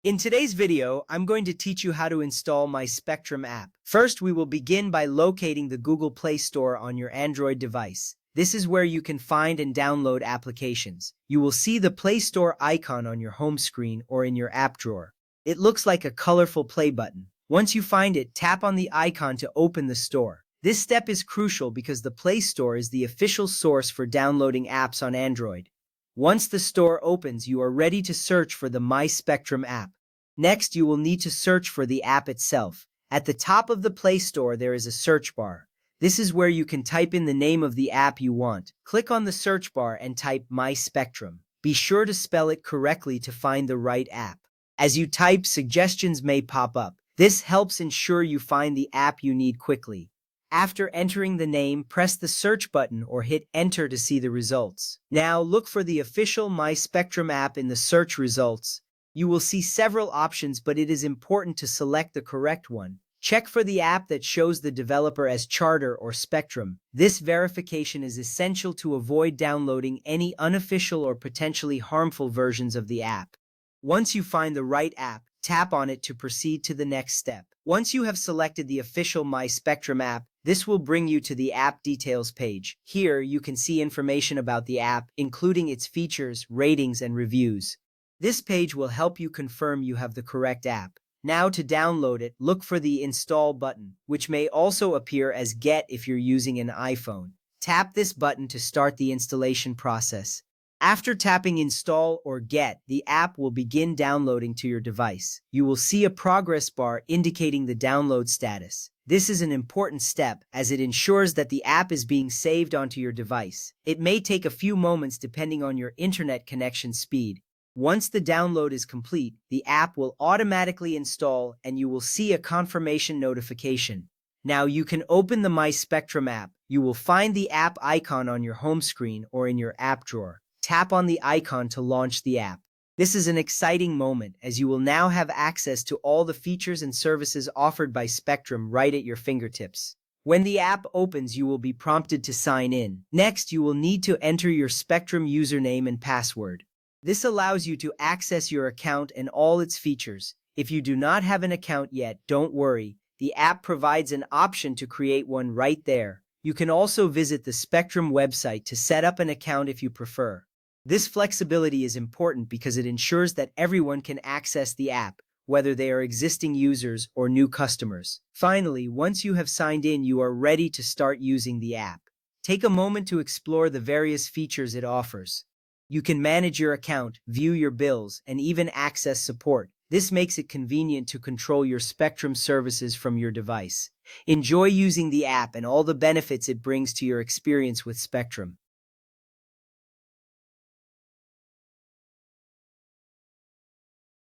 In today's video, I'm going to teach you how to install My Spectrum app. First, we will begin by locating the Google Play Store on your Android device. This is where you can find and download applications. You will see the Play Store icon on your home screen or in your app drawer. It looks like a colorful play button. Once you find it, tap on the icon to open the store. This step is crucial because the Play Store is the official source for downloading apps on Android. Once the store opens, you are ready to search for the My Spectrum app. Next, you will need to search for the app itself. At the top of the Play Store, there is a search bar. This is where you can type in the name of the app you want. Click on the search bar and type My Spectrum. Be sure to spell it correctly to find the right app. As you type, suggestions may pop up. This helps ensure you find the app you need quickly. After entering the name, press the search button or hit enter to see the results. Now look for the official My Spectrum app in the search results. You will see several options, but it is important to select the correct one. Check for the app that shows the developer as Charter or Spectrum. This verification is essential to avoid downloading any unofficial or potentially harmful versions of the app. Once you find the right app, tap on it to proceed to the next step. Once you have selected the official My Spectrum app, this will bring you to the app details page. Here, you can see information about the app, including its features, ratings, and reviews. This page will help you confirm you have the correct app. Now to download it, look for the Install button, which may also appear as Get if you're using an iPhone. Tap this button to start the installation process. After tapping Install or Get, the app will begin downloading to your device. You will see a progress bar indicating the download status. This is an important step as it ensures that the app is being saved onto your device. It may take a few moments depending on your internet connection speed. Once the download is complete, the app will automatically install and you will see a confirmation notification. Now you can open the My Spectrum app. You will find the app icon on your home screen or in your app drawer. Tap on the icon to launch the app. This is an exciting moment as you will now have access to all the features and services offered by Spectrum right at your fingertips. When the app opens, you will be prompted to sign in. Next, you will need to enter your Spectrum username and password. This allows you to access your account and all its features. If you do not have an account yet, don't worry. The app provides an option to create one right there. You can also visit the Spectrum website to set up an account if you prefer. This flexibility is important because it ensures that everyone can access the app, whether they are existing users or new customers. Finally, once you have signed in, you are ready to start using the app. Take a moment to explore the various features it offers. You can manage your account, view your bills, and even access support. This makes it convenient to control your Spectrum services from your device. Enjoy using the app and all the benefits it brings to your experience with Spectrum.